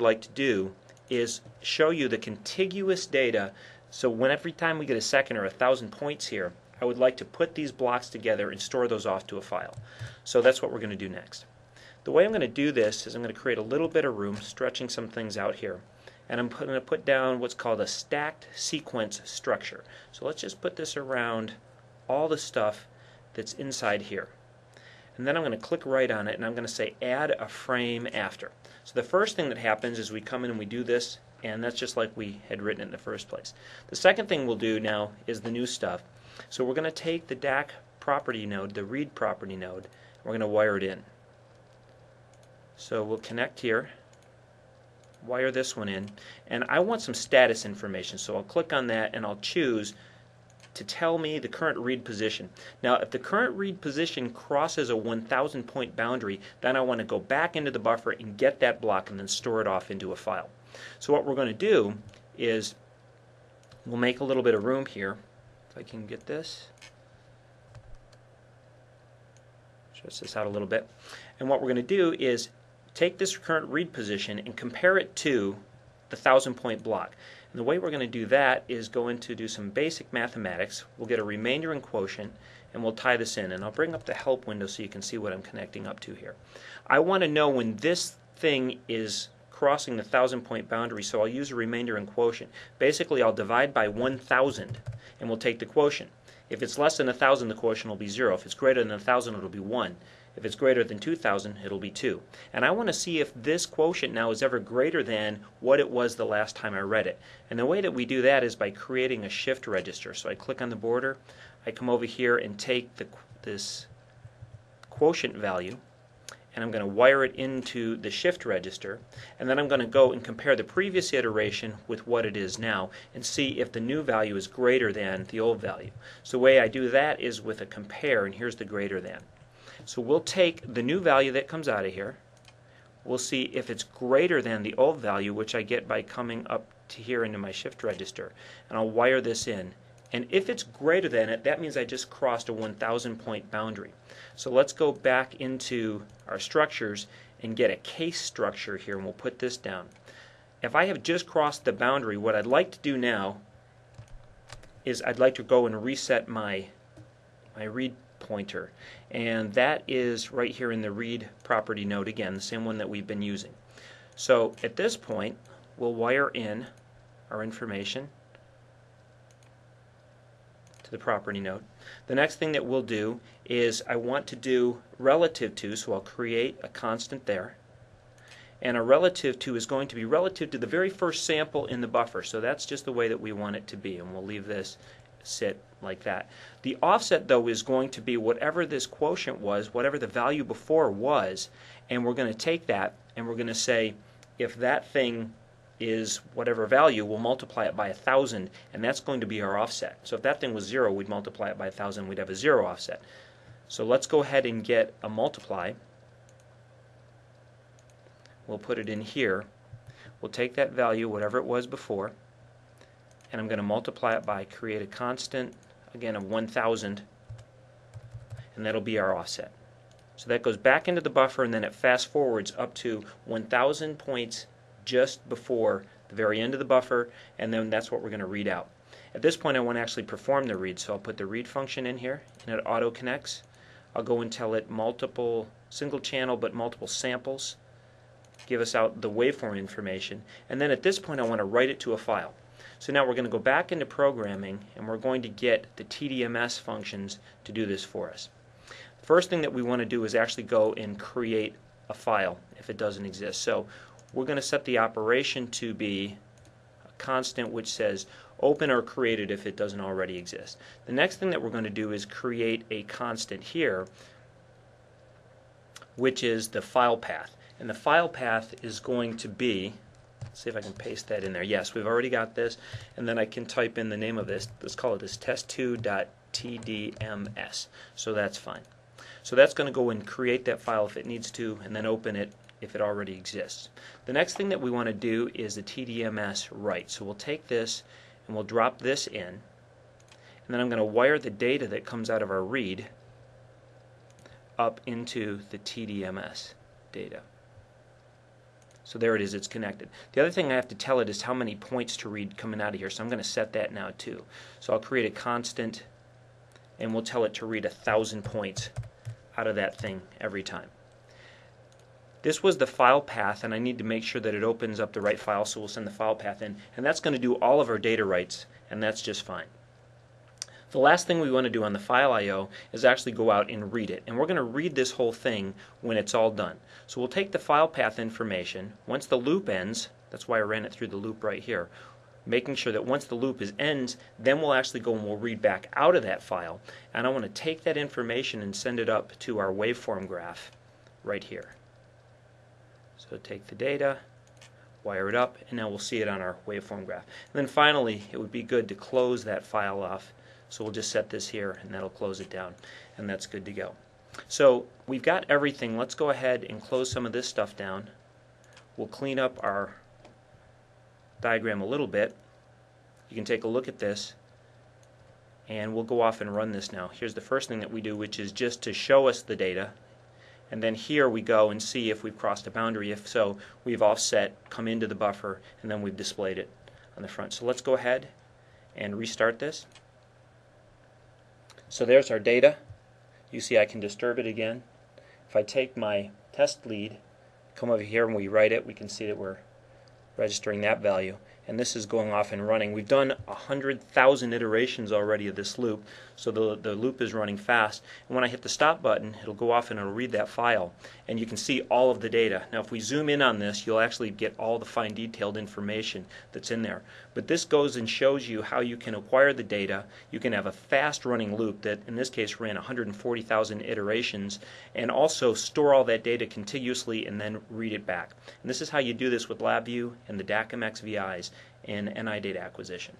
I'd like to do is show you the contiguous data. So every time we get a second or 1,000 points here, I would like to put these blocks together and store those off to a file. So that's what we're going to do next. The way I'm going to do this is I'm going to create a little bit of room, stretching some things out here. And I'm going to put down what's called a stacked sequence structure. So let's just put this around all the stuff that's inside here. And then I'm going to click right on it and I'm going to say add a frame after. So the first thing that happens is we come in and we do this, and that's just like we had written it in the first place. The second thing we'll do now is the new stuff. So we're going to take the DAQ property node, the read property node, and we're going to wire it in. So we'll connect here, wire this one in, and I want some status information, so I'll click on that and I'll choose to tell me the current read position. Now if the current read position crosses a 1,000 point boundary, then I want to go back into the buffer and get that block and then store it off into a file. So what we're going to do is we'll make a little bit of room here. If I can get this, stretch this out a little bit, and what we're going to do is take this current read position and compare it to the 1,000 point block. And the way we're going to do that is going to do some basic mathematics. We'll get a remainder and quotient and we'll tie this in. And I'll bring up the help window so you can see what I'm connecting up to here. I want to know when this thing is crossing the 1,000 point boundary, so I'll use a remainder and quotient. Basically I'll divide by 1,000 and we'll take the quotient. If it's less than 1,000, the quotient will be 0. If it's greater than 1,000, it'll be 1. If it's greater than 2,000, it'll be 2. And I want to see if this quotient now is ever greater than what it was the last time I read it. And the way that we do that is by creating a shift register. So I click on the border, I come over here and take this quotient value, and I'm going to wire it into the shift register, and then I'm going to go and compare the previous iteration with what it is now and see if the new value is greater than the old value. So the way I do that is with a compare, and here's the greater than. So we'll take the new value that comes out of here, we'll see if it's greater than the old value, which I get by coming up to here into my shift register, and I'll wire this in. And if it's greater than it, that means I just crossed a 1,000 point boundary. So let's go back into our structures and get a case structure here, and we'll put this down. If I have just crossed the boundary, what I'd like to do now is I'd like to go and reset my read pointer, and that is right here in the read property node again, the same one that we've been using. So at this point we'll wire in our information to the property node. The next thing that we'll do is I want to do relative to, so I'll create a constant there, and a relative to is going to be relative to the very first sample in the buffer, so that's just the way that we want it to be, and we'll leave this sit like that. The offset though is going to be whatever this quotient was, whatever the value before was, and we're going to take that and we're going to say if that thing is whatever value, we'll multiply it by 1,000, and that's going to be our offset. So if that thing was 0, we'd multiply it by 1,000, we'd have a 0 offset. So let's go ahead and get a multiply. We'll put it in here. We'll take that value, whatever it was before, and I'm going to multiply it by, create a constant, again, of 1,000, and that'll be our offset. So that goes back into the buffer, and then it fast forwards up to 1,000 points just before the very end of the buffer, and then that's what we're going to read out. At this point I want to actually perform the read, so I'll put the read function in here, and it auto connects. I'll go and tell it multiple, single channel but multiple samples, give us out the waveform information, and then at this point I want to write it to a file. So now we're going to go back into programming and we're going to get the DAQmx functions to do this for us. First thing that we want to do is actually go and create a file if it doesn't exist. So we're going to set the operation to be a constant which says open or created if it doesn't already exist. The next thing that we're going to do is create a constant here which is the file path. And the file path is going to be, let's see if I can paste that in there. Yes, we've already got this, and then I can type in the name of this. Let's call it this test2.tdms. So that's fine. So that's going to go and create that file if it needs to, and then open it if it already exists. The next thing that we want to do is the TDMS write. So we'll take this and we'll drop this in, and then I'm going to wire the data that comes out of our read up into the TDMS data. So there it is, it's connected. The other thing I have to tell it is how many points to read coming out of here, so I'm going to set that now too. So I'll create a constant and we'll tell it to read 1,000 points out of that thing every time. This was the file path, and I need to make sure that it opens up the right file, so we'll send the file path in, and that's going to do all of our data writes, and that's just fine. The last thing we want to do on the file I/O is actually go out and read it, and we're going to read this whole thing when it's all done. So we'll take the file path information. Once the loop ends, that's why I ran it through the loop right here, making sure that once the loop ends, then we'll actually go and we'll read back out of that file, and I want to take that information and send it up to our waveform graph right here. So take the data, wire it up, and now we'll see it on our waveform graph. And then finally, it would be good to close that file off. So we'll just set this here, and that'll close it down, and that's good to go. So we've got everything. Let's go ahead and close some of this stuff down. We'll clean up our diagram a little bit. You can take a look at this, and we'll go off and run this now. Here's the first thing that we do, which is just to show us the data. And then here we go and see if we've crossed a boundary. If so, we've offset, come into the buffer, and then we've displayed it on the front. So let's go ahead and restart this. So there's our data. You see I can disturb it again. If I take my test lead, come over here and we write it, we can see that we're registering that value. And this is going off and running. We've done 100,000 iterations already of this loop, so the loop is running fast. And when I hit the stop button, it'll go off and it'll read that file. And you can see all of the data. Now if we zoom in on this, you'll actually get all the fine detailed information that's in there. But this goes and shows you how you can acquire the data. You can have a fast running loop that in this case ran 140,000 iterations, and also store all that data contiguously and then read it back. And this is how you do this with LabVIEW and the DAQmx VIs in NI data acquisition.